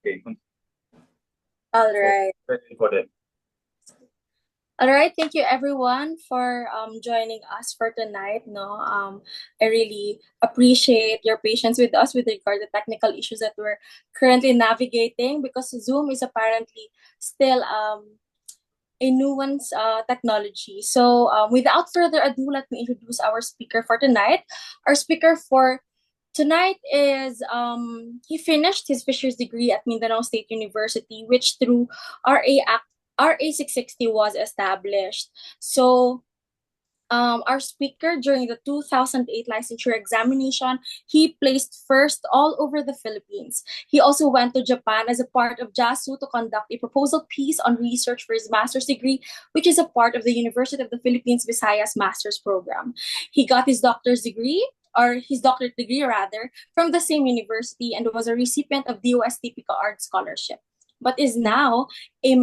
Okay. All right. Ready for that. All right. Thank you everyone for joining us for tonight. I really appreciate your patience with us with regard to technical issues that we're currently navigating because Zoom is apparently still a nuanced technology. So without further ado, let me introduce our speaker for tonight. Our speaker for tonight is he finished his Fisheries degree at Mindanao State University, which through RA Act RA 660 was established. So our speaker during the 2008 licensure examination, he placed first all over the Philippines. He also went to Japan as a part of JASU to conduct a proposal piece on research for his master's degree, which is a part of the University of the Philippines Visayas Master's Program. He got his doctorate degree rather, from the same university and was a recipient of DOST Picard Scholarship, but is now a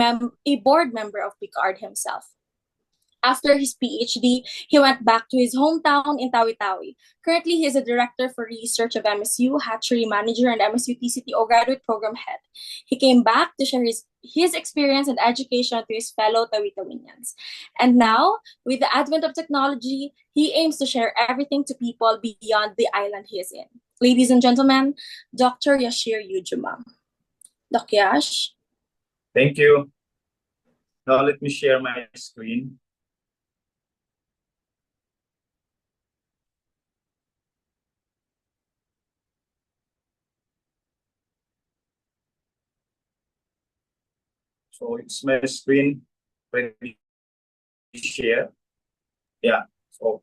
board member of Picard himself. After his PhD, he went back to his hometown in Tawi-Tawi. Currently, he is a director for research of MSU, hatchery manager, and MSU-TCTO graduate program head. He came back to share his experience and education to his fellow Tawi-Tawinians. And now, with the advent of technology, he aims to share everything to people beyond the island he is in. Ladies and gentlemen, Dr. Yashir Yujuma. Doc Yash. Thank you. Now let me share my screen. So it's my screen ready to share. Yeah. So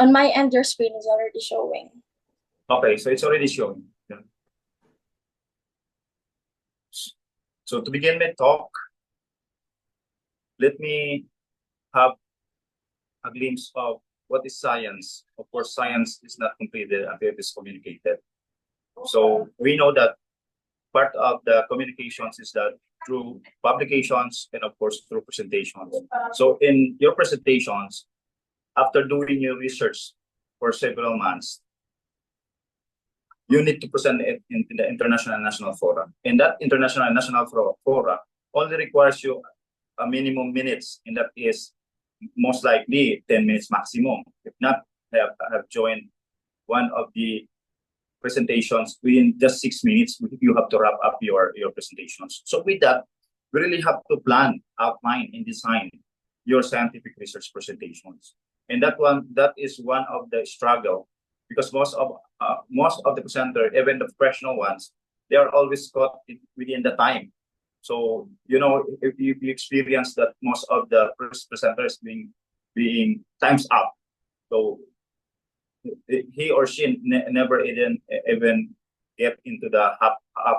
on my end, your screen is already showing. okay, so it's already showing. Yeah. So to begin my talk, let me have a glimpse of what is science. Of course, science is not completed until it is communicated. So we know that part of the communications is that through publications and of course through presentations. So in your presentations, after doing your research for several months, you need to present it in the international and national fora. And that international and national fora only requires you a minimum minutes, and that is most likely 10 minutes maximum. If not, have joined one of the presentations within just 6 minutes, you have to wrap up your presentations. So with that, we really have to plan, outline, and design your scientific research presentations. And that is one of the struggle, because most of the presenter, even the professional ones, they are always caught within the time. So if you experience that most of the presenters being times up, so he or she never even get into the half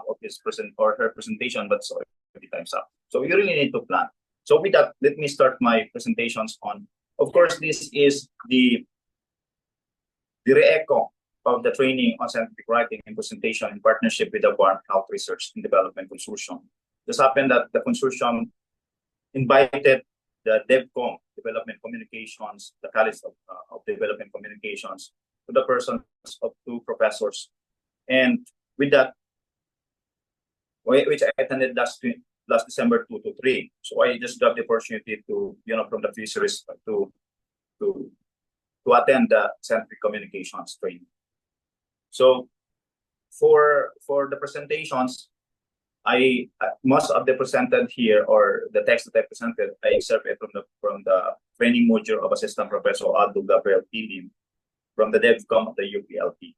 of his her presentation, but so every time's up. So you really need to plan. So with that, let me start my presentations on. Of course, this is the re-echo of the training on scientific writing and presentation in partnership with the Barn Health Research and Development Consortium. Just happened that the consortium invited the DevCom, Development Communications, the College of Development Communications, to the persons of 2 professors. And with that, which I attended last December 2 to 3. So I just got the opportunity to, from the Fisheries to attend the scientific communications training. So for the presentations, most of the presented here, or the text that I presented, I excerpted it from the training module of Assistant Professor Aldo Gabriel Tilim from the DevCom of the UPLP.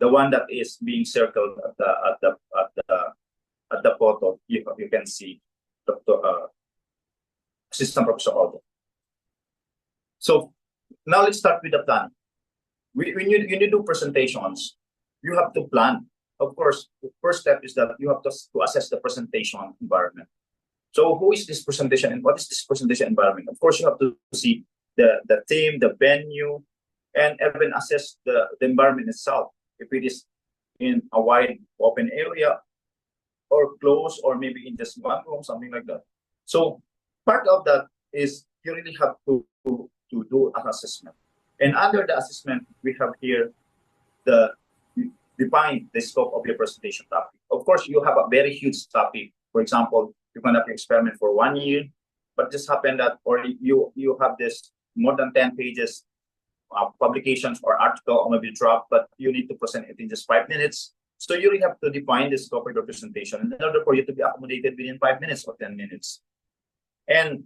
The one that is being circled at the photo, you can see Dr. Assistant Professor Aldo. So now let's start with the plan. When you do presentations, you have to plan. Of course, the first step is that you have to assess the presentation environment. So who is this presentation and what is this presentation environment? Of course, you have to see the theme, the venue, and even assess the environment itself. If it is in a wide open area or close, or maybe in just one room, something like that. So part of that is you really have to do an assessment. And under the assessment, we have here the define the scope of your presentation topic. Of course, you have a very huge topic. For example, you conduct an experiment for 1 year, but just happen that, or you have this more than 10 pages publications or article or maybe draft, but you need to present it in just 5 minutes. So you really have to define the scope of your presentation in order for you to be accommodated within 5 minutes or 10 minutes. And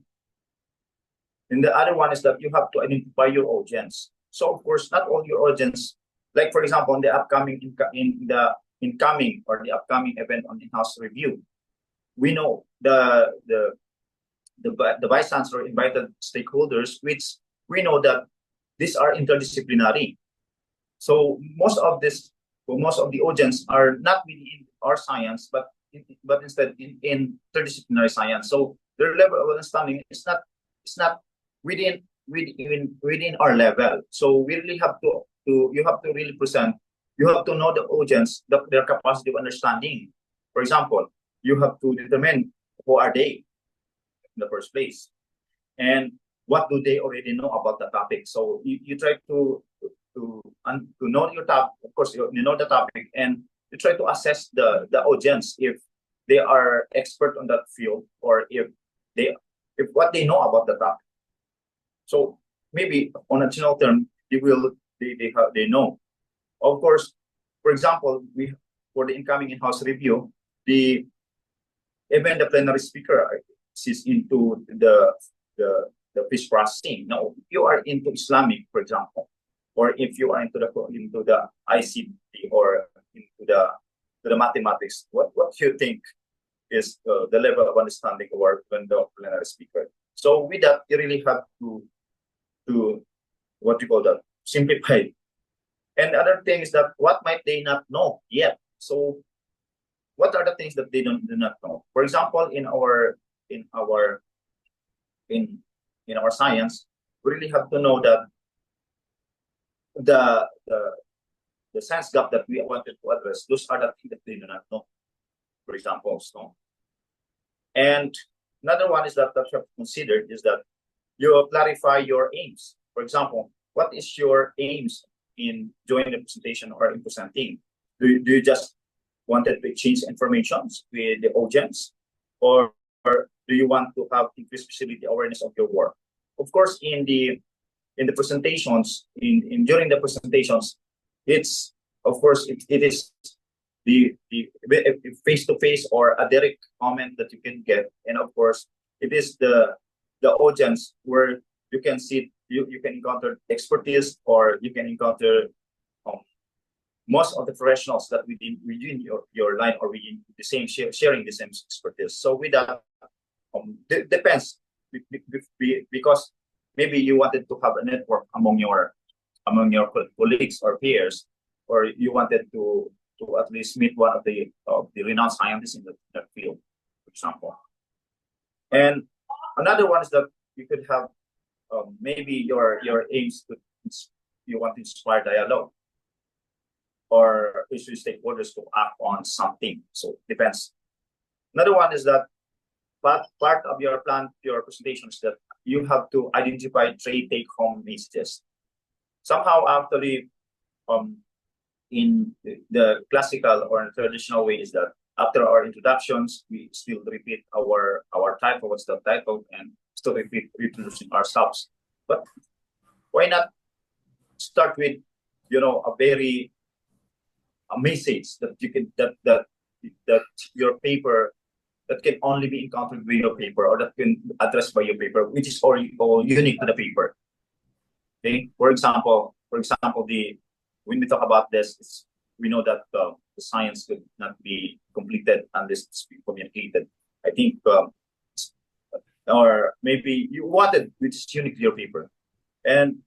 the other one is that you have to identify your audience. So of course, not all your audience, like for example, in the upcoming incoming or the upcoming event on in-house review, we know the vice chancellor invited stakeholders, which we know that these are interdisciplinary. So most of the audience are not within our science, but instead in interdisciplinary science. So their level of understanding is not within our level. So we really have to you have to really present. You have to know the audience, their capacity of understanding. For example, you have to determine who are they in the first place, and what do they already know about the topic. So you try to know your topic. Of course, you know the topic, and you try to assess the audience if they are expert on that field or if what they know about the topic. So maybe on a general term, they know. Of course, for example, for the incoming in-house review, even the plenary speaker is into the fish processing. Now, if you are into Islamic, for example, or if you are into the ICT or into the mathematics, what do you think is the level of understanding of our plenary speaker? So with that, you really have to what you call that, simplify. And other thing is that what might they not know yet? So what are the things that they do not know? For example, in our science, we really have to know that the science gap that we wanted to address, those are the things that they do not know. For example, so. And another one is that you have to consider is that you clarify your aims. For example, what is your aims in joining the presentation or in presenting? Do you just wanted to exchange information with the audience, or do you want to have increased visibility awareness of your work? Of course, in the presentations, during the presentations, it's of course it is the face-to-face or a direct comment that you can get, and of course it is the audience where you can see you can encounter expertise, or you can encounter most of the professionals that within your line or within the same sharing the same expertise. So with that, depends, because maybe you wanted to have a network among your colleagues or peers, or you wanted to at least meet one of the renowned scientists in that field, for example. And another one is that you could have maybe your aims you want to inspire dialogue or issue stakeholders to act on something. So it depends. Another one is that part of your plan, your presentation is that you have to identify three take-home messages. Somehow, actually, in the classical or traditional way is that after our introductions, we still repeat our title, what's the title, and still repeat introducing ourselves. But why not start with a message that you can that your paper that can only be encountered with your paper, or that can addressed by your paper, which is all unique to the paper. Okay, for example, when we talk about this, we know that the science could not be completed unless it's been communicated. I think, or maybe you wanted, which is unique to your paper. And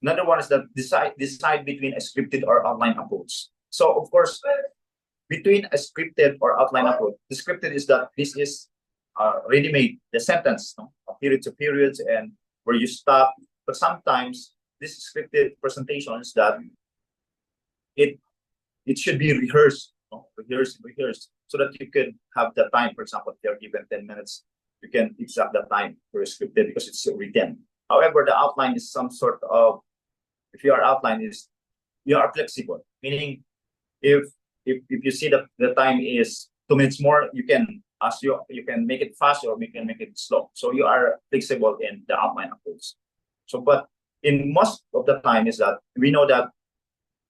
another one is that decide between a scripted or outline approach. So of course, between a scripted or outline approach, the scripted is that this is ready-made, the sentence, period to periods, and where you stop. But sometimes this scripted presentations that it should be rehearsed, rehearsed, so that you can have the time. For example, if you're given 10 minutes, you can exact the time for a scripted because it's written. However, the outline is some sort of, if your outline is, you are flexible, meaning if you see that the time is 2 minutes more, you can make it fast or you can make it slow. So you are flexible in the outline approach. So, but in most of the time is that we know that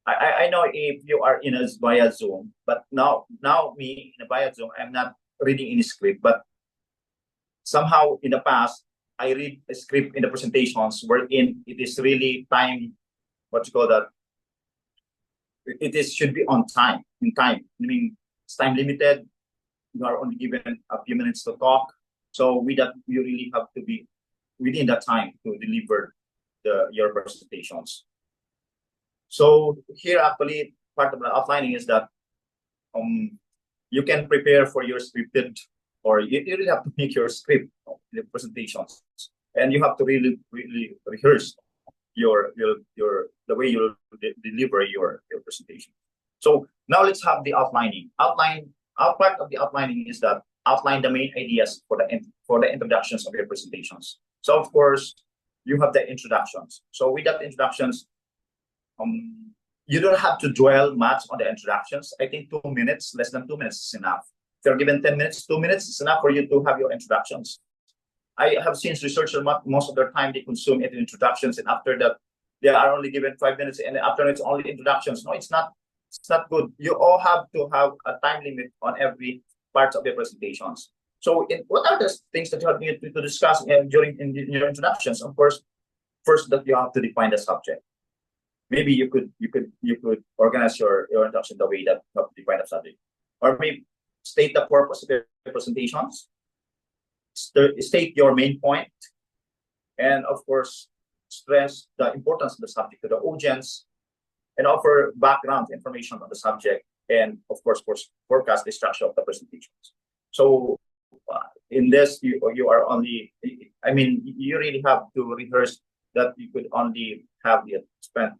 I know if you are in a via Zoom, but now me in a via Zoom, I'm not reading any script, but somehow in the past I read a script in the presentations wherein it is really time, what you call that, it is should be on time, in time. I mean, it's time limited. You are only given a few minutes to talk. So with that, you really have to be within that time to deliver your presentations. So here actually part of the outlining is that you can prepare for your scripted, or you really have to make your script in the presentations, and you have to really rehearse the way you deliver your presentation. So now let's have the outlining. Our part of the outlining is that outline the main ideas for the introductions of your presentations. So of course you have the introductions. So with that introductions, you don't have to dwell much on the introductions. I think 2 minutes, less than 2 minutes is enough. If you're given 10 minutes, 2 minutes is enough for you to have your introductions. I have seen researchers most of their time they consume it in introductions, and after that they are only given 5 minutes, and after it's only introductions. No, it's not. It's not good. You all have to have a time limit on every part of your presentations. So, what are the things that you have to discuss during in your introductions? Of course, first that you have to define the subject. Maybe you could organize your introduction the way that you have to define the subject, or maybe state the purpose of your presentations. State your main point, and of course stress the importance of the subject to the audience, and offer background information on the subject, and of course forecast the structure of the presentations. So in this you are only, I mean, you really have to rehearse that you could only have it spent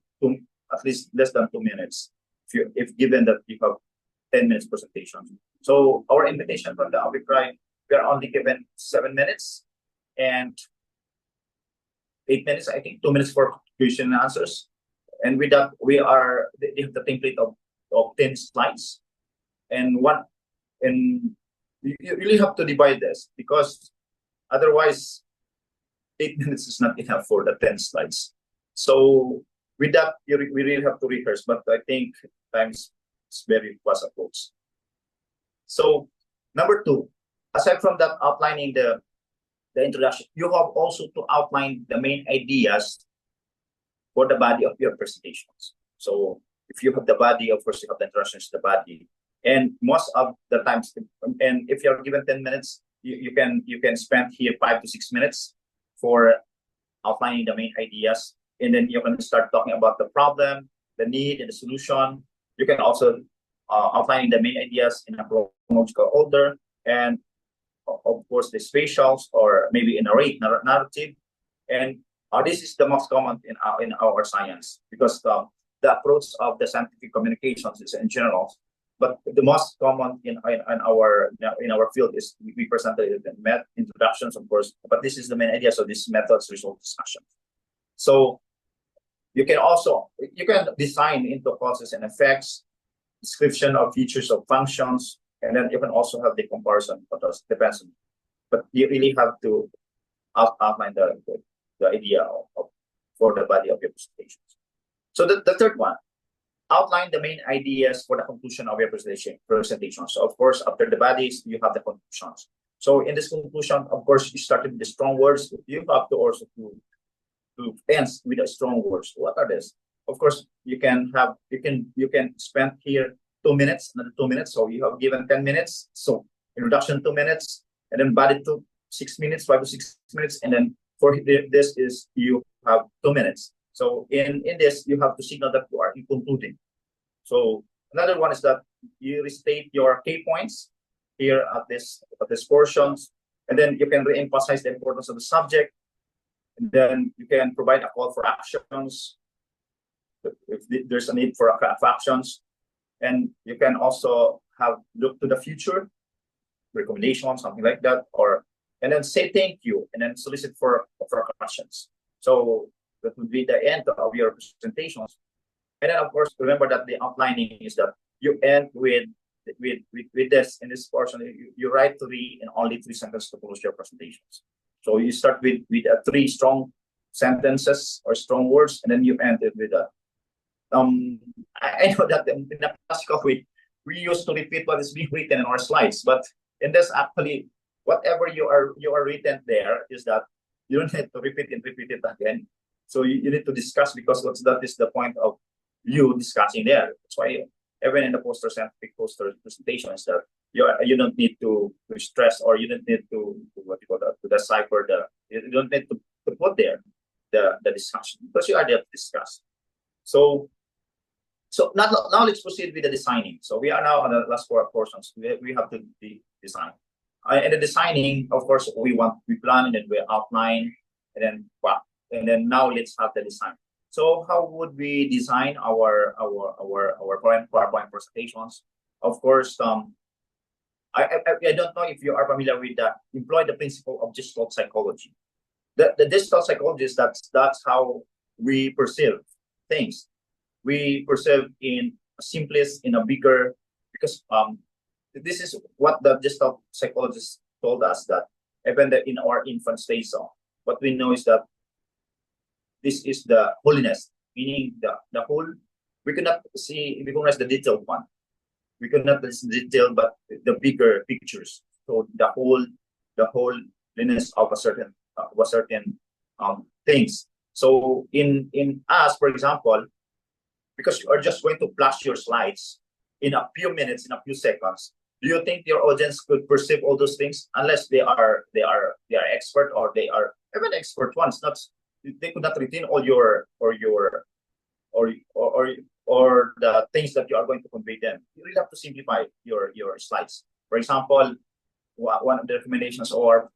at least less than 2 minutes if given that you have 10 minutes presentation. So our invitation from the Abicry, we are only given 7 minutes and 8 minutes, I think 2 minutes for question and answers. And with that, they have the template of 10 slides. And you really have to divide this, because otherwise 8 minutes is not enough for the 10 slides. So with that, we really have to rehearse, but I think time is very fast approach. So number 2, aside from that outlining the introduction, you have also to outline the main ideas for the body of your presentations. So if you have the body, of course you have the introductions to the body. And most of the times, and if you're given 10 minutes, you can spend here 5 to 6 minutes for outlining the main ideas. And then you can start talking about the problem, the need, and the solution. You can also outlining the main ideas in a chronological order, and of course the spatials, or maybe in a narrative. And this is the most common in our science, because the approach of the scientific communications is in general, but the most common in our field is we presented it in introductions, of course, but this is the main idea. So this methods result discussion. So you can design into causes and effects, description of features of functions, and then you can also have the comparison, but that depends on, but you really have to outline the idea for the body of your presentations. So the third one, outline the main ideas for the conclusion of your presentation. So of course, after the bodies, you have the conclusions. So in this conclusion, of course, you started with the strong words. You have to also to end with the strong words. What are these? Of course, you can spend here 2 minutes, another 2 minutes. So you have given 10 minutes. So introduction 2 minutes, and then body to 6 minutes, 5 to 6 minutes, and then for this is you have 2 minutes. So in this, you have to signal that you are concluding. So another one is that you restate your key points here at this portions, and then you can re-emphasize the importance of the subject, and then you can provide a call for actions if there's a need for actions, and you can also have look to the future, recommendation, something like that, and then say thank you, and then solicit for questions. So that would be the end of your presentations. And then of course, remember that the outlining is that you end with this in this portion. You write 3 and only 3 sentences to close your presentations. So you start with 3 strong sentences or strong words, and then you end it with a I know that in the classical way, we used to repeat what is being written in our slides, but in this actually, whatever you are written there is that you don't need to repeat it again. So you need to discuss, because that is the point of you discussing there. That's why even in the scientific poster presentations, that you don't need to stress, or you don't need to what you call that, to decipher you don't need to put there the discussion, because you are there to discuss. So now let's proceed with the designing. So we are now on the last 4 portions. We have to design. And the designing, of course, we plan, and then we outline, and then now let's have the design. So how would we design our PowerPoint presentations? Of course, I don't know if you are familiar with that. Employ the principle of digital psychology. The digital psychology is that's how we perceive things. We perceive in simplest, in a bigger, because this is what the digital psychologists told us, that even in our infant stage, what we know is that this is the holiness, meaning the whole. We cannot recognize the detailed one. We cannot detail, but the bigger pictures. So the holiness of a certain things. So in us, for example, because you are just going to flash your slides in a few minutes, in a few seconds, do you think your audience could perceive all those things, unless they are expert, or they are even expert ones? They could not retain all your or the things that you are going to convey them. You really have to simplify your slides. For example, one of the recommendations of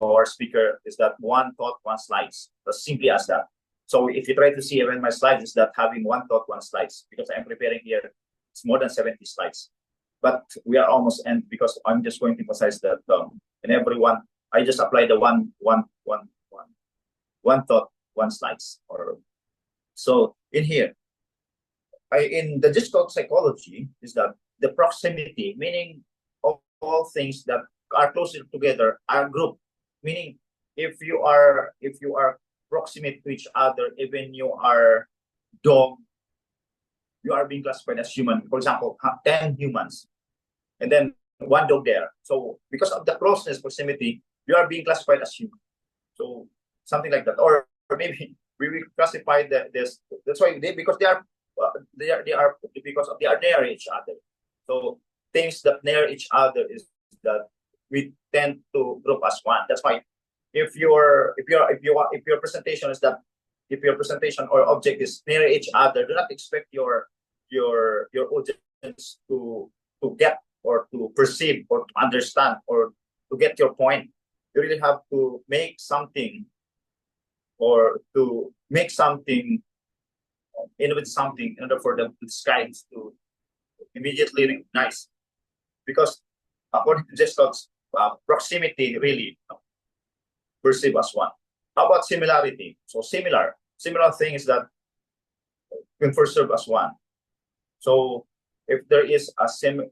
our speaker is that 1 thought, 1 slides. As simply as that. So if you try to see even my slides, is that having 1 thought, 1 slides, because I'm preparing here, it's more than 70 slides. But we are almost end, because I'm just going to emphasize that and everyone, I just apply the one thought, 1 slides. Or so in here, in the digital psychology, is that the proximity, meaning all things that are closer together are grouped. Meaning, if you are proximate to each other, even you are dog, you are being classified as human. For example, 10 humans, and then 1 dog there. So because of the closeness, proximity, you are being classified as human. So something like that, or maybe we will classify this. That's why because they are because they are near each other. So things that near each other is that we tend to group as one. That's why if your presentation is that, if your presentation or object is near each other, do not expect your audience to get, or to perceive, or to understand, or to get your point. You really have to make something, or to make something, innovate something, in order for them to describe, to immediately recognize. Because according to just proximity, really perceive as one. How about similarity? So similar things that can perceive as one. So if there is a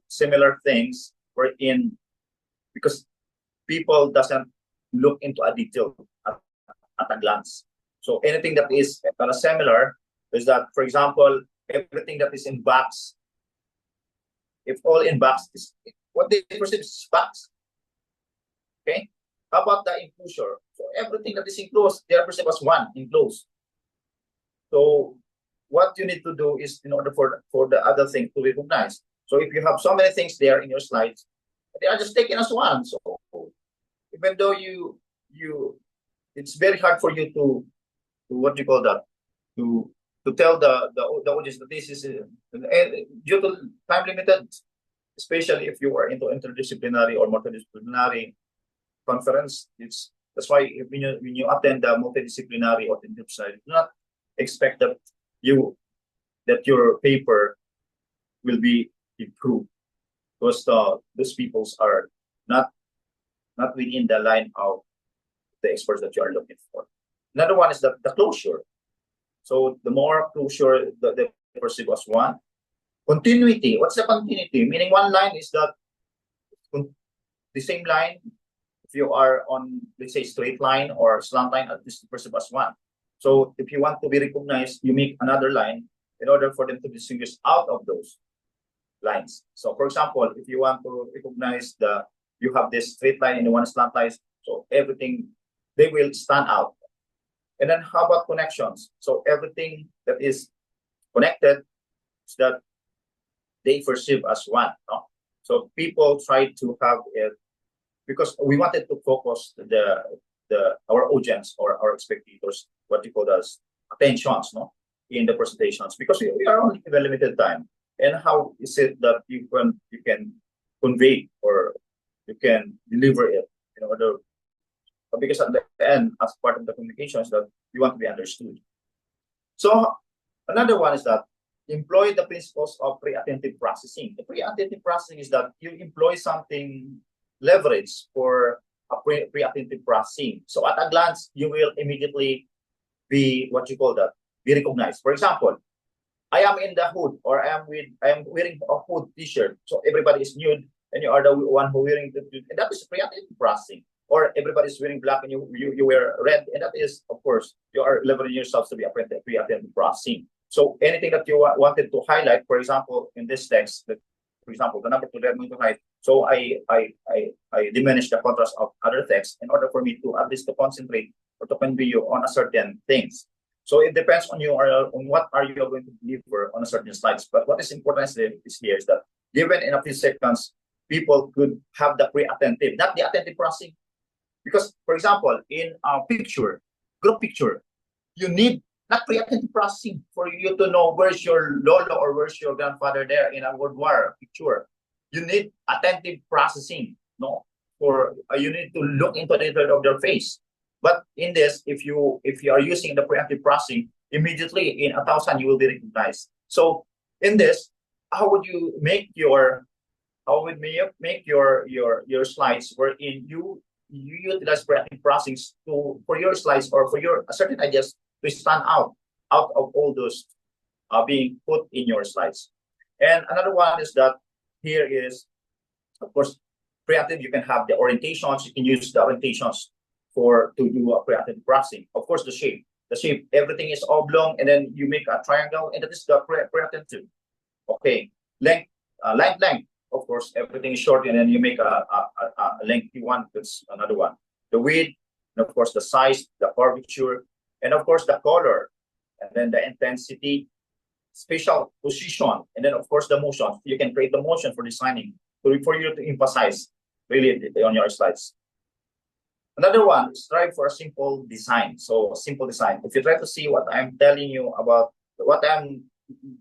similar things wherein, because people doesn't look into a detail at a glance. So anything that is kind of similar is that, for example, everything that is in box, if all in box is what they perceive is box. Okay. How about the enclosure? So everything that is enclosed, they are perceived as one enclosed. So what you need to do is, in order for the other thing to recognize. So if you have so many things there in your slides, they are just taken as one. So even though it's very hard for you to what do you call that, to tell the audience that this is due to time limited, especially if you are into interdisciplinary or multidisciplinary conference. That's why when you attend the multidisciplinary or interdisciplinary, do not expect that your paper will be improved, because those peoples are not within the line of the experts that you are looking for. Another one is the closure. So the more closure they perceive as one, Continuity. What's the continuity? Meaning one line is that the same line. If you are on, let's say, straight line or slant line, at least perceive as one. So if you want to be recognized, you make another line in order for them to distinguish out of those lines. So for example, if you want to recognize you have this straight line and one slant line, so everything, they will stand out. And then how about connections? So everything that is connected is that they perceive as one. No? So people try to have it because we wanted to focus our audience or our spectators, what you call as attentions, no, in the presentations, because we are only given limited time. And how is it that you can convey or you can deliver it in order, because at the end, as part of the communications, that you want to be understood. So another one is that employ the principles of pre-attentive processing. The pre-attentive processing is that you employ something leverage for a pre-attentive processing. So at a glance, you will immediately be what you call that, be recognized. For example, I am in the hood, or I am wearing a hood T-shirt, so everybody is nude, and you are the one who wearing and that is pre-attentive processing. Or everybody is wearing black and you wear red, and that is, of course, you are leveraging yourself to be a pre-attentive processing. So anything that you wanted to highlight, for example, in this text, for example, the number 2 that I'm going to highlight. So I diminish the contrast of other text in order for me to at least to concentrate or to convey you on a certain things. So it depends on you, on what are you going to deliver on a certain slides. But what is important is here is that given in a few seconds, people could have the pre-attentive, not the attentive processing. Because, for example, in a picture, group picture, you need not pre-attentive processing for you to know where's your lolo or where's your grandfather there in a World War picture. You need attentive processing, no? For you need to look into the detail of their face. But in this, if you are using the preemptive processing, immediately in 1,000 you will be recognized. So in this, how would you make your slides wherein you utilize preemptive processing for your slides or for your certain ideas to stand out of all those being put in your slides. And another one is that here is, of course, preemptive. You can have the orientations. You can use the orientations to do a preemptive processing. Of course, the shape. Everything is oblong, and then you make a triangle, and that is the preemptive. Okay, length. Of course, everything is short, and then you make a lengthy one. That's another one. The width, and of course, the size, the curvature, and of course, the color, and then the intensity, spatial position, and then of course, the motion. You can create the motion for designing for you to emphasize really on your slides. Another one, strive for a simple design. So simple design. If you try to see what I'm telling you about, what I'm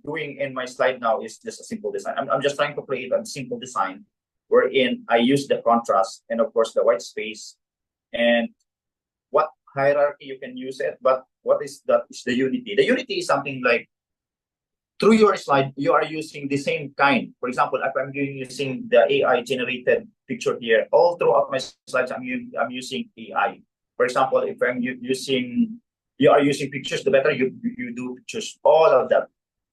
doing in my slide now is just a simple design. I'm just trying to create a simple design wherein I use the contrast and of course the white space and what hierarchy you can use it. But what is that is the unity. The unity is something like through your slide, you are using the same kind. For example, if I'm using the AI generated picture here, all throughout my slides, I'm using AI. For example, if you are using pictures, the better you do pictures, all of that.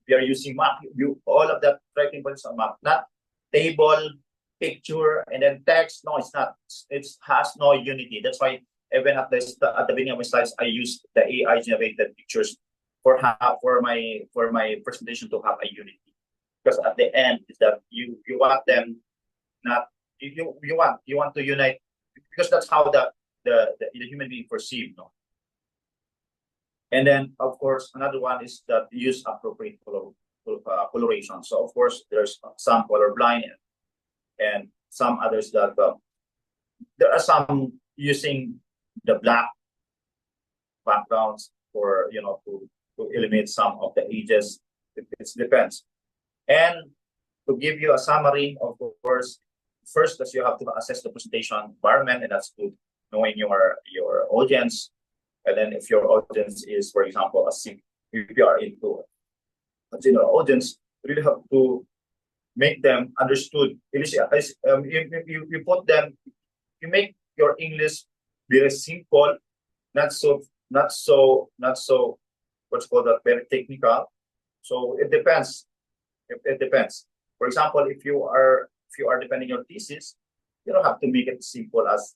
We are using map, all of that writing points on map, not table, picture, and then text. No, it's not. It has no unity. That's why even at the beginning of my slides, I use the AI generated pictures for my presentation to have a unity. Because at the end is that you want them not you want to unite, because that's how the human being perceived, no? And then of course another one is that use appropriate coloration. So of course there's some colorblind and some others that there are some using the black backgrounds for to eliminate some of the ages. It depends. And to give you a summary, of course, first that you have to assess the presentation environment, and that's good, knowing your audience. And then if your audience is, for example, if you are into a general audience, you really have to make them understood. You put them, you make your English very simple, not so what's called that, very technical. So it depends. It depends. For example, if you are defending your thesis, you don't have to make it simple as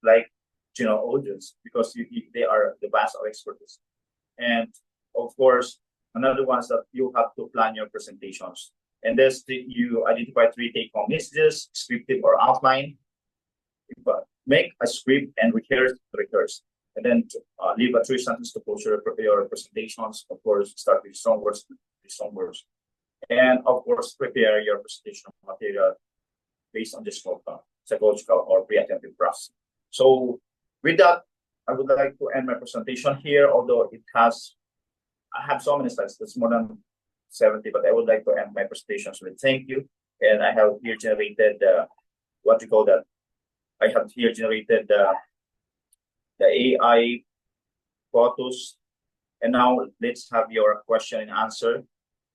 like general audience because they are the vast of expertise. And of course, another one is that you have to plan your presentations. And this you identify three take-home messages, scripted or outline. Make a script and rehearse, and then leave a three sentence to close your presentations. Of course, start with strong words, and of course, prepare your presentation material based on this psychological or pre-attentive process. So, with that, I would like to end my presentation here. Although I have so many slides. That's more than 70, but I would like to end my presentations with thank you. And I have here generated what you call that. I have here generated the AI photos, and now let's have your question and answer.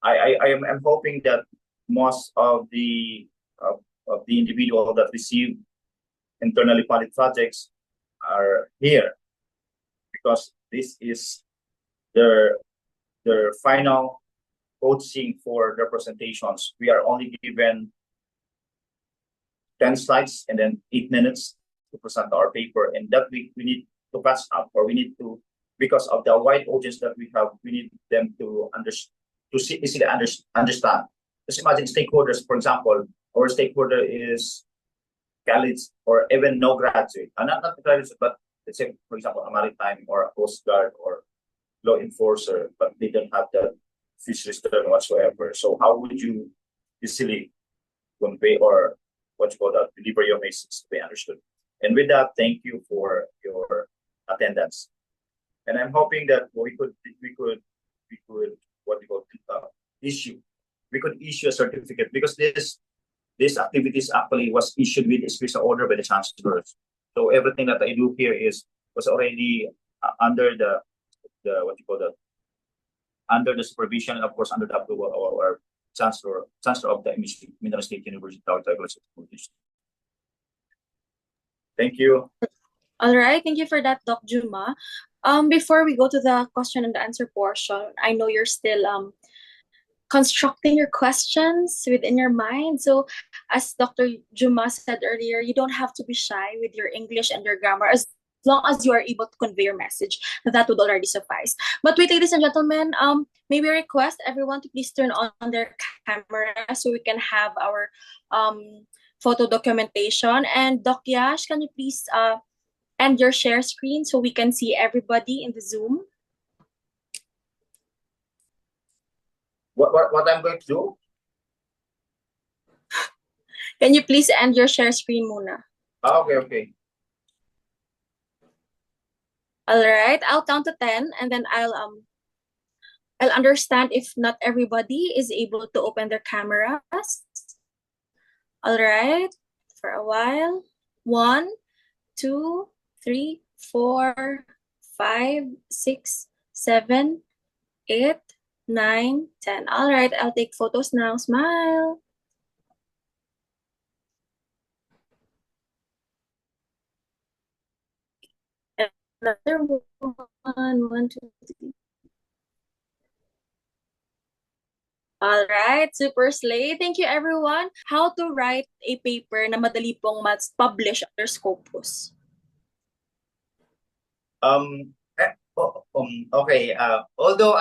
I'm hoping that most of the individual that receive internally funded projects are here because this is their final coaching for their presentations. We are only given 10 slides and then 8 minutes to present our paper, and that we need to pass up, or we need to, because of the wide audience that we have, we need them to easily understand. Just imagine stakeholders, for example, our stakeholder is college or even no graduate, not graduate, but let's say, for example, a maritime or a coast guard or law enforcer, but they don't have the fisheries term whatsoever. So how would you easily convey or what you call that, deliver your message to be understood? And with that, thank you for your attendance. And I'm hoping that we could what we call issue. We could issue a certificate because this activities actually was issued with a special order by the chancellors. So everything that I do here was already under the what you call that, under the supervision and of course under the approval of our chancellor of the Mindanao State University. Thank you. All right, thank you for that, Doc Juma. Before we go to the question and answer portion, I know you're still constructing your questions within your mind. So, as Dr. Juma said earlier, you don't have to be shy with your English and your grammar as long as you are able to convey your message. That would already suffice. But wait, ladies and gentlemen, may we request everyone to please turn on their camera so we can have our photo documentation. And Doc Yash, can you please end your share screen so we can see everybody in the Zoom? What I'm going to do? Can you please end your share screen muna? Okay. All right, I'll count to 10 and then I'll understand if not everybody is able to open their cameras. All right, for a while. 1, 2, 3, 4, 5, 6, 7, 8, 9, 10. All right, I'll take photos now. Smile. Another one. 1, 2, 3. All right, super slay. Thank you, everyone. How to write a paper na madali pong mas-publish under Scopus. Okay. Although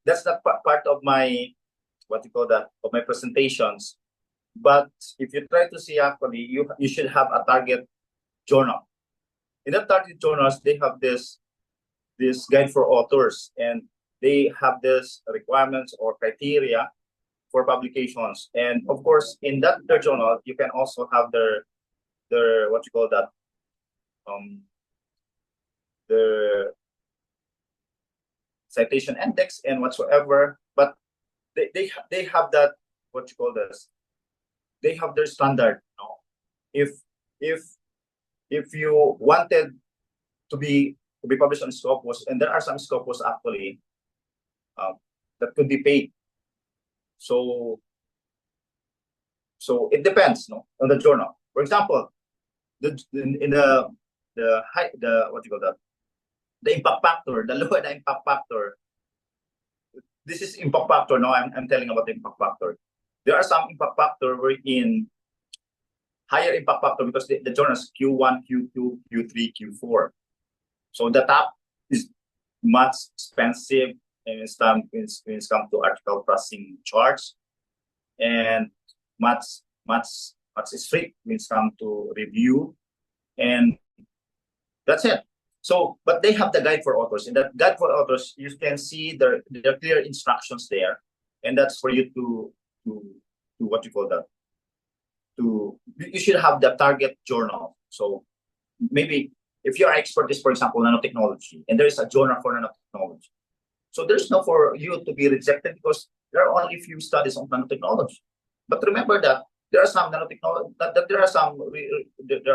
that's not part of my what you call that, of my presentations, but if you try to see, actually you should have a target journal. In the target journals, they have this guide for authors, and they have this requirements or criteria for publications. And of course, in that journal, you can also have their what you call that, the citation index and whatsoever. But they have that, what you call this, they have their standard. If you wanted to be published on Scopus, and there are some Scopus actually that could be paid. So it depends, on the journal. For example, in the what you call that, the impact factor, the lower the impact factor, this is impact factor. No, I'm telling about the impact factor. There are some impact factor wherein higher impact factor because the journals Q1, Q2, Q3, Q4. So the top is much expensive when it comes to article processing charts, and much strict when it comes to review, and that's it. So, but they have the guide for authors. In that guide for authors, you can see the clear instructions there, and that's for you to what you call that. You should have the target journal. So maybe if your expert is, for example, nanotechnology, and there is a journal for nanotechnology, so there's no for you to be rejected because there are only few studies on nanotechnology. But remember that there are some nanotechnology that there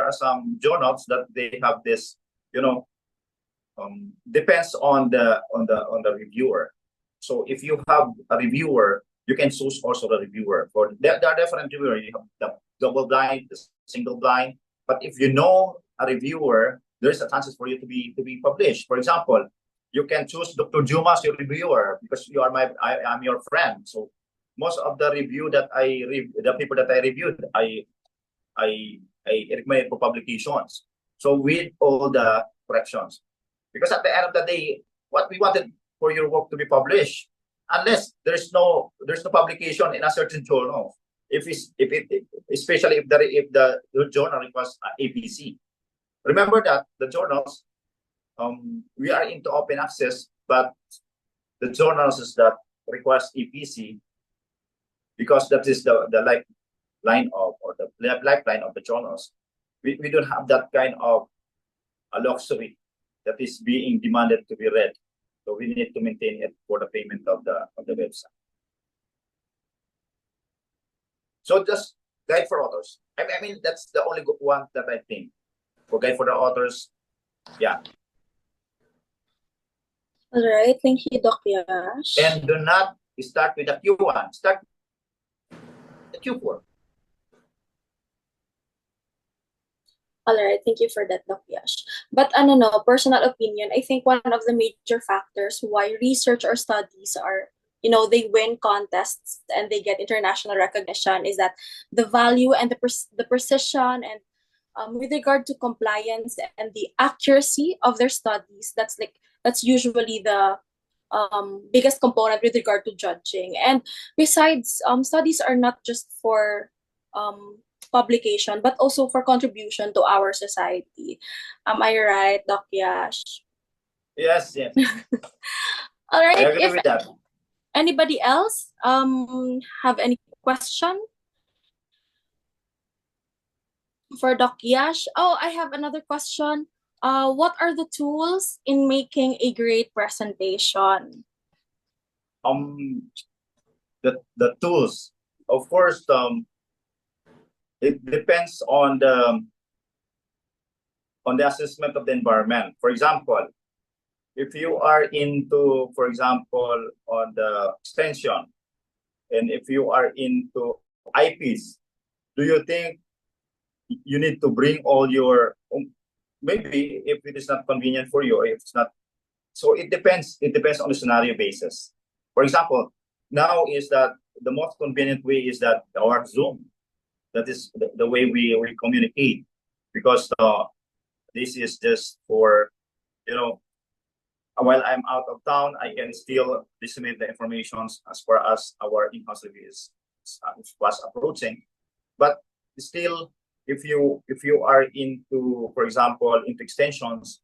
are some journals that they have this, depends on the reviewer. So if you have a reviewer, you can choose also the reviewer. For there are different reviewers. You have the double blind, the single blind. But if you know a reviewer, there's a chances for you to be published. For example, you can choose Dr. Juma as your reviewer because you are I'm your friend. So most of the review that the people that I reviewed, I recommend for publications. So with all the corrections, because at the end of the day, what we wanted for your work to be published, unless there's no publication in a certain journal, especially if the journal requires APC. Remember that the journals, we are into open access, but the journals that requires EPC, because that is the lifeline of, or the lifeline of the journals. We don't have that kind of a luxury that is being demanded to be read. So we need to maintain it for the payment of the website. So just guide for authors. I mean, that's the only one that I think. For guide for the authors, yeah. All right, thank you, Doc Yash. And do not start with the Q1. Start the Q4. All right, thank you for that, Doc Yash. But personal opinion, I think one of the major factors why research or studies are, they win contests and they get international recognition is that the value and the precision and with regard to compliance and the accuracy of their studies, that's usually the biggest component with regard to judging. And besides, studies are not just for publication, but also for contribution to our society. Am I right, Doc Yash? Yes, yes. All right. I agree with that. Anybody else have any question for Doc Yash? Oh, I have another question. What are the tools in making a great presentation? The tools, of course, it depends on the assessment of the environment. For example, if you are into, for example, on the extension, and if you are into IPs, do you think you need to bring all your, maybe if it is not convenient for you, or if it's not, so it depends on the scenario basis. For example, now is that the most convenient way is that our Zoom, that is the way we communicate, because this is just for, while I'm out of town, I can still disseminate the information as far as our in-house review was approaching. But still, if you are into, for example, into extensions,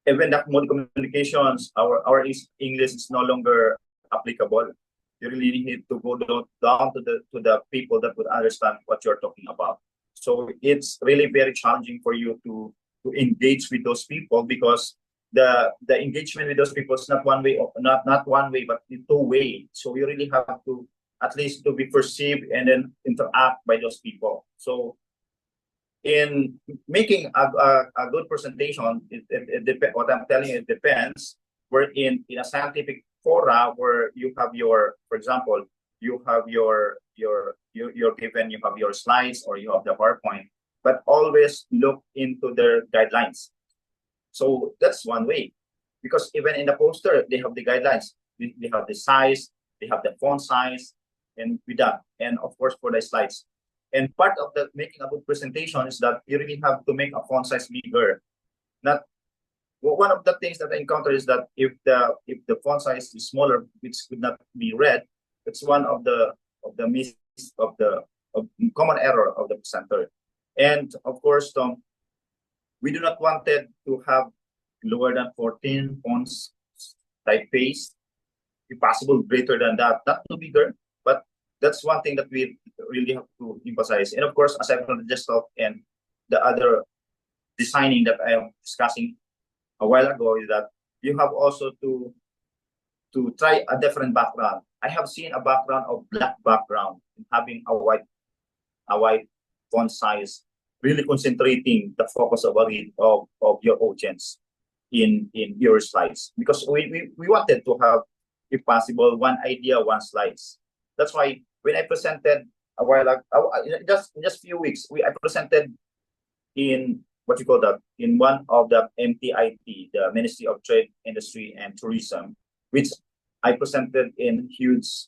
even that mode communications, our English is no longer applicable. You really need to go down to the people that would understand what you're talking about. So it's really very challenging for you to engage with those people, because the engagement with those people is not one way, not one way, but two-way. So you really have to at least to be perceived and then interact by those people. So in making a good presentation, what I'm telling you, it depends. We're in a scientific fora where you have your, for example, you have you're given, you have your slides or you have the PowerPoint, but always look into their guidelines. So that's one way, because even in the poster, they have the guidelines. they have the size, they have the font size, and with that, and of course for the slides. And part of the making a good presentation is that you really have to make a font size bigger. Not one of the things that I encounter is that if the font size is smaller, which could not be read, it's one of the miss of the common error of the presenter. And of course, we do not wanted to have lower than 14 fonts typeface, if possible greater than that, not too bigger, but that's one thing that we really have to emphasize. And of course, aside from the desktop and the other designing that I am discussing a while ago, is that you have also to try a different background. I have seen a background of black background and having a white font size, really concentrating the focus of your audience in your slides, because we wanted to have, if possible, one idea, one slides. That's why when I presented a while ago, just a few weeks, I presented in what you call that, in one of the MTIT, the Ministry of Trade, Industry and Tourism, which I presented in huge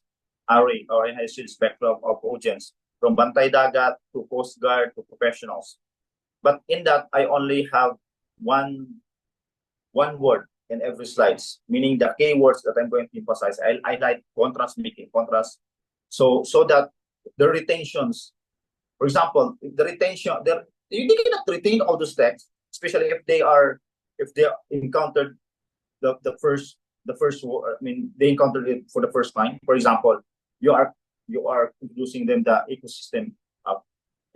array or in a huge spectrum of audience, from Bantay Dagat to Coast Guard to professionals. But in that, I only have one word in every slides, meaning the keywords that I'm going to emphasize. I like contrast, making contrast, so that the retentions, for example, the retention, you cannot retain all those texts, especially if they encountered the first word. I mean, they encountered it for the first time. For example, you are introducing them the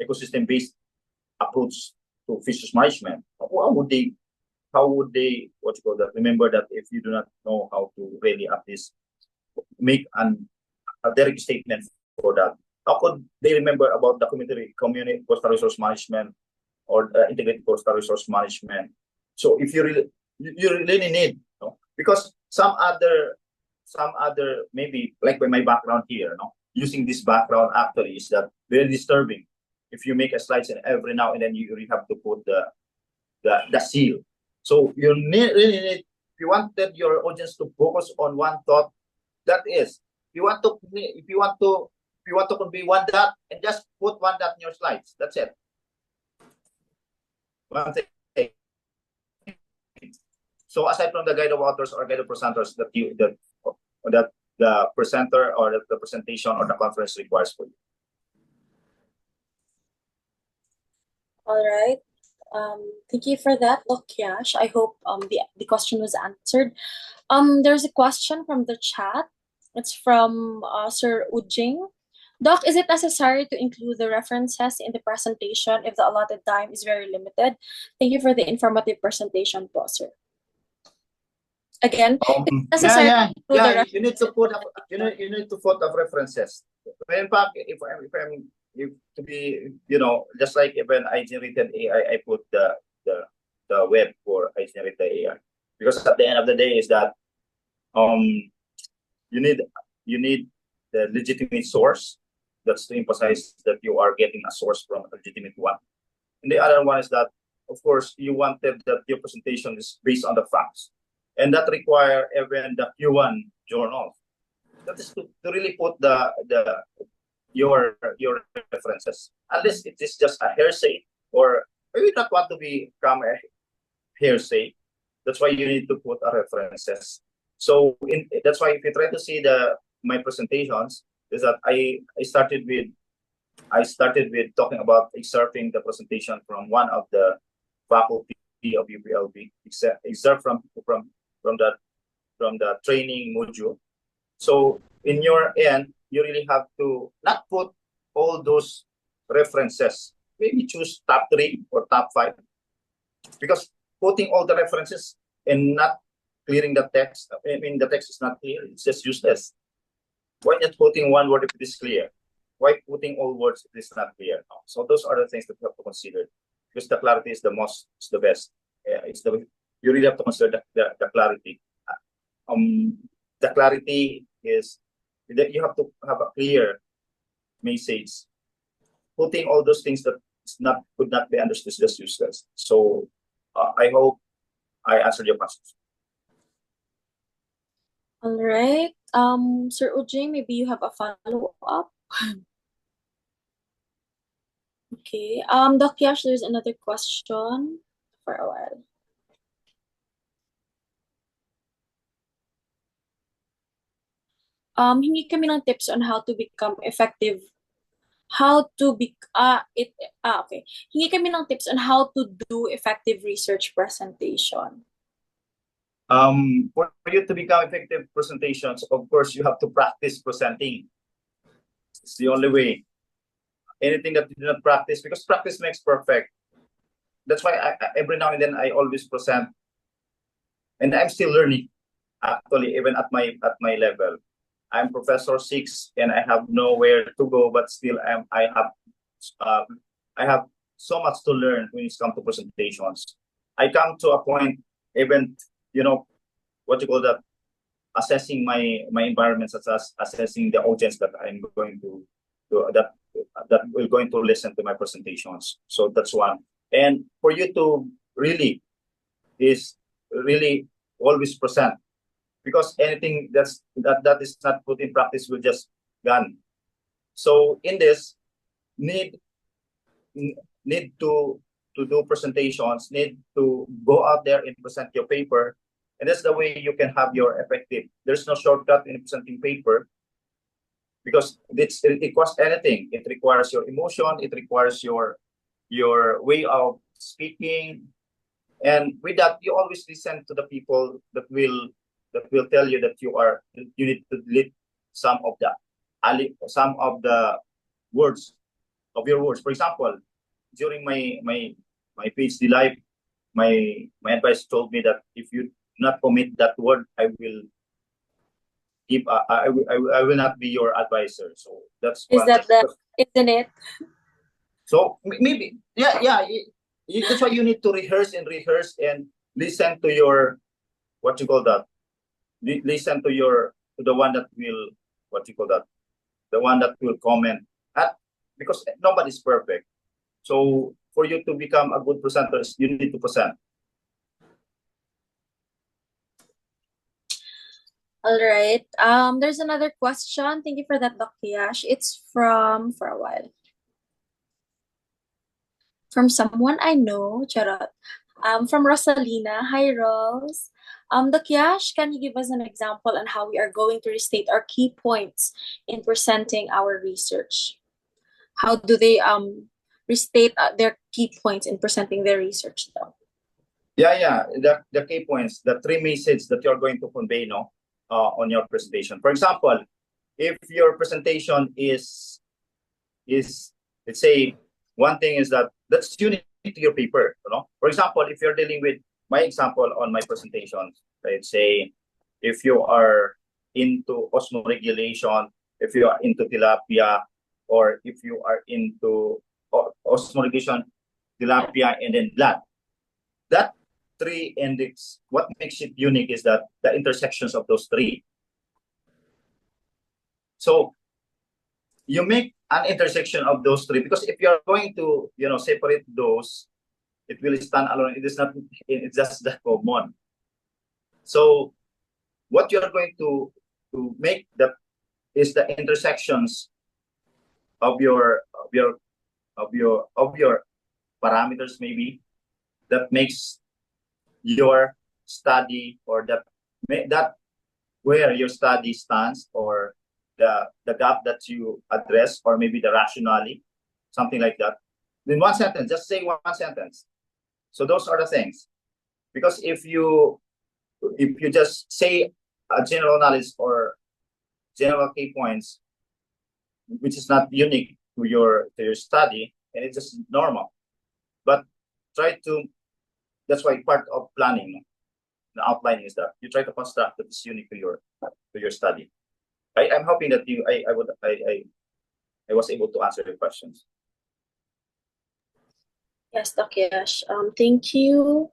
ecosystem based approach to fisheries management. How would they what you call that, remember that if you do not know how to really at least make a direct statement for that? How could they remember about the community coastal resource management or integrated coastal resource management? So if you really need, because some other maybe, like by my background here, using this background actually is that very disturbing. If you make a slides and every now and then you really have to put the seal. So you really need, if you wanted your audience to focus on one thought, that is, if you want to convey one dot, and just put one dot in your slides. That's it. One thing. So aside from the guide of authors or guide of presenters that the presenter or the presentation or the conference requires for you. All right. Thank you for that, Doc Yash. I hope the question was answered. There's a question from the chat. It's from Sir Ujing. Doc, is it necessary to include the references in the presentation if the allotted time is very limited? Thank you for the informative presentation, po, sir. Again, yeah. You need to put up references. In fact, if to be, just like when I generated AI, I put the web for I generated AI, because at the end of the day is that you need the legitimate source. That's to emphasize that you are getting a source from a legitimate one. And the other one is that, of course, you wanted that your presentation is based on the facts, and that require even the Q1 journal. That is to really put your references. Unless it is just a hearsay, or you not want to become a hearsay. That's why you need to put a references. So that's why if you try to see my presentations, is that I started with talking about excerpting the presentation from one of the faculty of UPLB, excerpt from the training module. So in your end, you really have to not put all those references. Maybe choose top 3 or top 5, because putting all the references and not clearing the text, I mean the text is not clear, it's just useless. Why not putting one word if it is clear? Why putting all words if it is not clear? So those are the things that you have to consider, because the clarity is the best. You really have to consider the clarity. The clarity is that you have to have a clear message. Putting all those things that could not be understood is just useless. So I hope I answered your questions. All right. Sir Ujing, maybe you have a follow-up. Okay. Doc Yash, there's another question for a while. Hingi kami ng tips on how to become effective. Okay. Hingi kami ng tips on how to do effective research presentation. For you to become effective presentations, of course, you have to practice presenting. It's the only way. Anything that you do not practice, because practice makes perfect. That's why every now and then I always present, and I'm still learning. Actually, even at my level, I'm Professor 6, and I have nowhere to go, but still I have so much to learn when it comes to presentations. I come to a point, even what you call that, assessing my environment, such as assessing the audience that I'm going to that will going to listen to my presentations. So that's one. And for you to really always present, because anything that is not put in practice will just gone. So in this, need to do presentations, need to go out there and present your paper, and that's the way you can have your effective. There's no shortcut in presenting paper, because it costs anything. It requires your emotion, it requires your way of speaking, and with that, you always listen to the people that will tell you that you need to delete some of the words of your words. For example, during my PhD life, my advice told me that if you not commit that word, I will not be your advisor. So that's Is one that thing. isn't it? So maybe that's why you need to rehearse and listen to your, what you call that, listen to the one that will, what you call that, the one that will comment at, because nobody's perfect. So for you to become a good presenter, you need to present. All right. There's another question. Thank you for that, Doc Yash. It's for a while. From someone I know, charot. From Rosalina. Hi, Rose. Doc Yash, can you give us an example on how we are going to restate our key points in presenting our research? How do they restate their key points in presenting their research, though? Yeah. The key points, the three messages that you're going to convey, on your presentation. For example, if your presentation is let's say, one thing is that's unique to your paper. For example, if you're dealing with my example on my presentation, let's say, if you are into osmoregulation, if you are into tilapia, or if you are into osmoregulation, tilapia, and then blood, that three index, what makes it unique is that the intersections of those three. So you make an intersection of those three, because if you're going to separate those, it will stand alone. It's just that common. So what you're going to make is the intersections of your parameters, maybe, that makes your study, or that where your study stands, or the gap that you address, or maybe the rationale, something like that. In one sentence, just say one sentence. So those are the things. Because if you just say a general knowledge or general key points, which is not unique to your study, and it's just normal. But that's why part of planning, the outlining, is that you try to construct that is unique to your study. I'm hoping that I was able to answer your questions. Yes, Doc Yash. Thank you.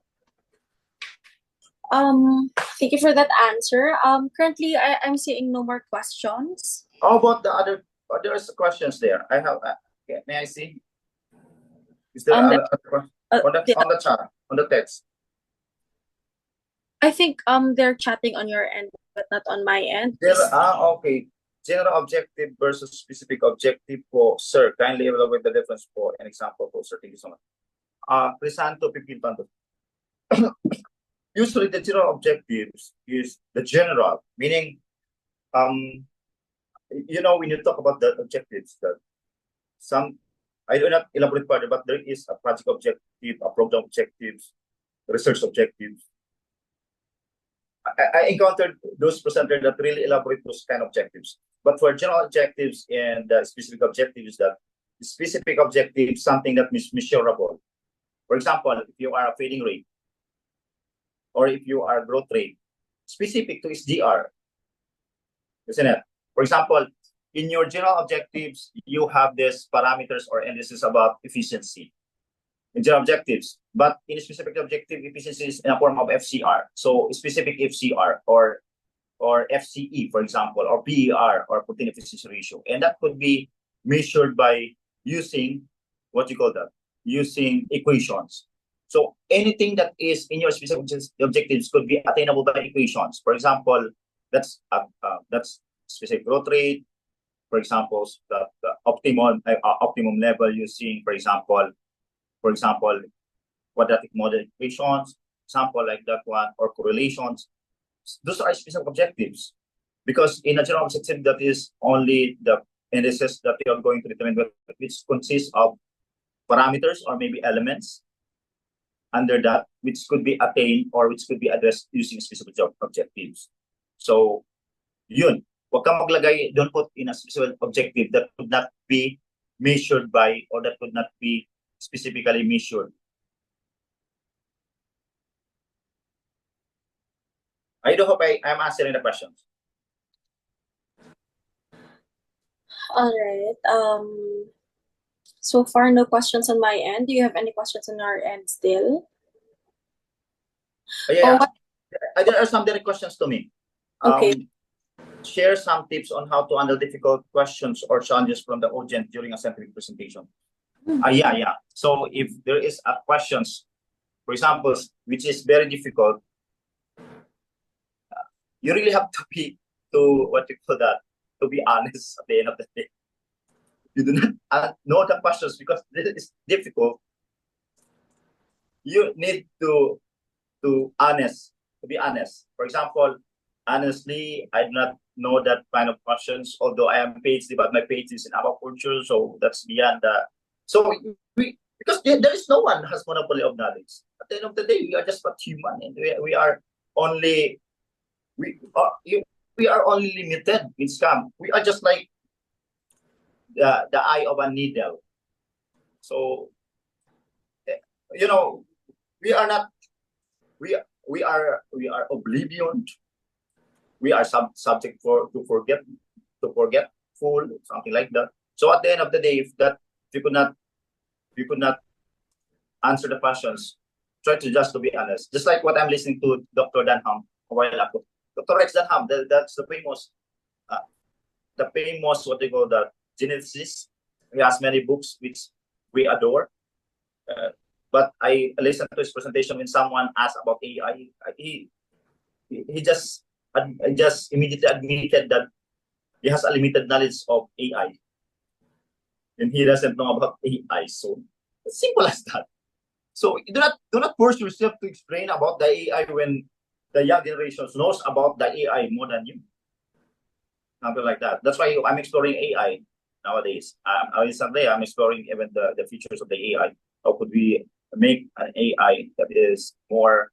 Thank you for that answer. Currently, I'm seeing no more questions. How about the other? There's questions there. I have. May I see? Is there other question on the chat, on the text? I think they're chatting on your end, but not on my end. Okay. General objective versus specific objective po, sir. Kindly evaluate the difference po. An example po, sir. Thank you so much. Crisanto Pipilpanto. Usually the general objectives is the general, meaning when you talk about the objectives, that some I do not elaborate further, but there is a project objective, a program objectives, research objectives. I encountered those presenters that really elaborate those kind of objectives. But for general objectives and specific objectives, that specific objective something that is measurable. For example, if you are a feeding rate or if you are growth rate, specific to SDR, isn't it? For example, in your general objectives, you have these parameters or indices about efficiency in general objectives, but in specific objective, efficiency is in a form of FCR. So specific FCR or FCE, for example, or PER or protein efficiency ratio, and that could be measured by using what you call that, using equations. So anything that is in your specific objectives could be attainable by equations. For example, that's specific growth rate. For example, the optimum level using, for example, quadratic model equations, example like that one, or correlations. Those are specific objectives, because in a general objective, that is only the indices that you are going to determine, which consists of parameters or maybe elements under that, which could be attained or which could be addressed using specific objectives. So, yun. Huwag kang maglagay, don't put in a specific objective that could not be measured by or that could not be specifically measured. I do hope I'm answering the questions. All right. So far, no questions on my end. Do you have any questions on our end still? Yeah. There are some direct questions to me. Okay. Share some tips on how to handle difficult questions or challenges from the audience during a scientific presentation. Yeah. So if there is a questions, for example, which is very difficult, you really have to be to be honest at the end of the day. You do not know the questions because this is difficult. You need to be honest. For example, honestly, I do not know that kind of questions, although I am PhD, but my PhD is in aquaculture, so that's beyond that. So because there is no one has monopoly of knowledge. At the end of the day, we are just but human, and we are only limited in scam. We are just like the eye of a needle. So we are not. We are oblivion. We are subject to forgetful, something like that. So at the end of the day, if you could not answer the questions, try to just to be honest. Just like what I'm listening to Dr. Danham a while ago. Dr. Rex Danham, that's the famous what they call the geneticist. He has many books which we adore. But I listened to his presentation when someone asked about AI. He just immediately admitted that he has a limited knowledge of AI, and he doesn't know about AI. So it's simple as that. So do not force yourself to explain about the AI when the young generations knows about the AI more than you. Something like that. That's why I'm exploring AI nowadays. Recently, I'm exploring even the features of the AI. How could we make an AI that is more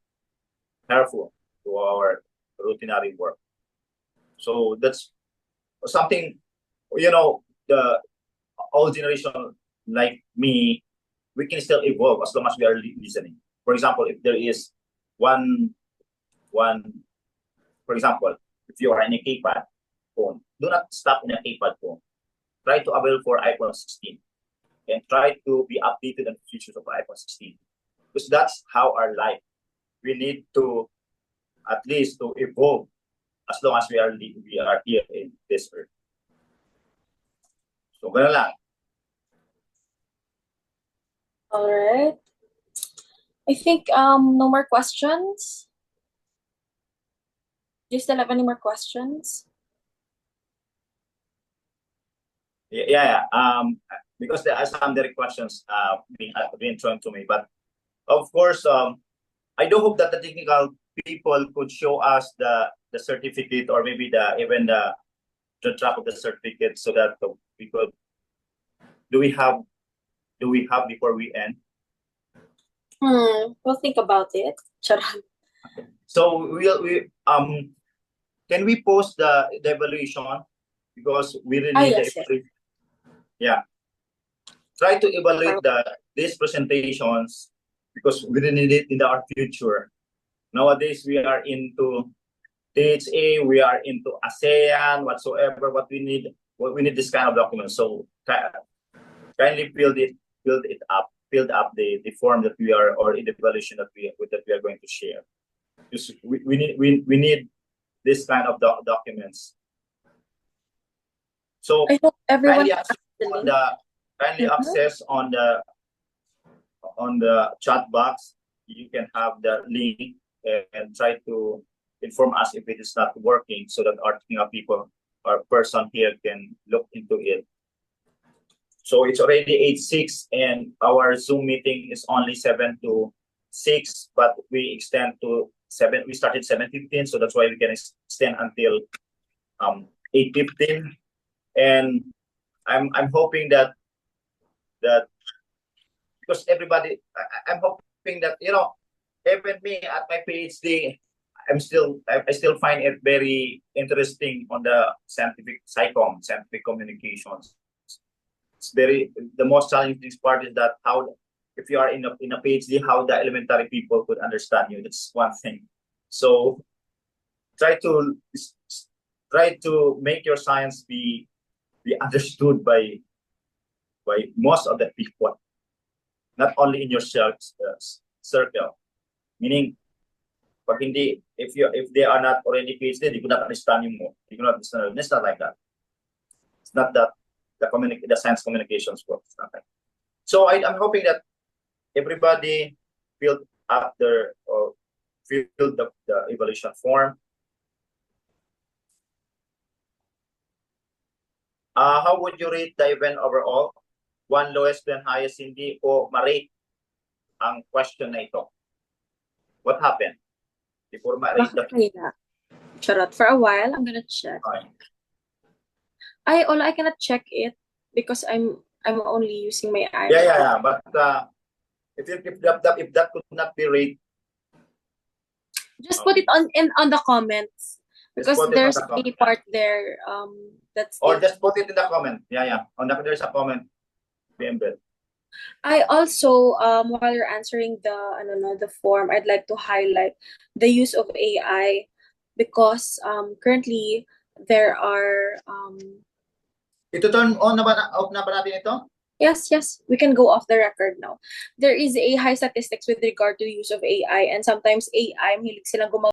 helpful to our routinary work? So that's something, the old generation like me, we can still evolve as long as we are listening. For example, if there is one, for example, if you are in a keypad phone, do not stop in a keypad phone. Try to avail for iPhone 16 and try to be updated on the features of iPhone 16, because that's how our life. We need to at least to evolve as long as we are here in this earth. So ganun lang. All right. I think no more questions. Do you still have any more questions? Yeah. Because there are some direct questions being thrown to me, but of course, I do hope that the technical people could show us the certificate, or maybe even the track of the certificate, so that we could. Do we have before we end? We'll think about it. Charot. So can we post the evaluation, because we really need Yes. yeah, try to evaluate these presentations, because we really need it in our future. Nowadays we are into THA, we are into ASEAN, whatsoever. What we need this kind of documents. So kindly build up the form that we are, or in the evaluation that we are going to share. Because we need this kind of documents. So I hope everyone kindly access on the chat box. You can have the link and try to inform us if it is not working, so that our technical people or person here can look into it. So it's already 8:06, and our Zoom meeting is only 7 to 6, but we extend to 7. We started 7:15, so that's why we can extend until 8:15. And I'm hoping that because everybody, I'm hoping that, even me at my PhD, I still find it very interesting on the scientific communications. It's the most challenging part is that how, if you are in a PhD, how the elementary people could understand you. That's one thing. So try to make your science be understood by most of the people, not only in your circle. Meaning, if they are not already PhD, they could not understand you more. You cannot understand. It's not like that. It's not that the science communications works. Not like that. So I'm hoping that everybody filled up filled the evaluation form. How would you rate the event overall? One lowest, then highest, hindi o ma-rate ang question na ito? What happened? Before ma-rate the... Charot. For a while, I'm gonna check. Okay. I cannot check it because I'm only using my iPhone. Yeah. But if that could not be rated, just put it on the comments, because there's a part there that's. Or just put it in the comment. Yeah. There's a comment. I also while you're answering the form, I'd like to highlight the use of AI, because currently there are Ito turn on na ba, off na ba natin ito? Yes, we can go off the record now. There is a high statistics with regard to use of AI, and sometimes AI, mahilig silang gumawa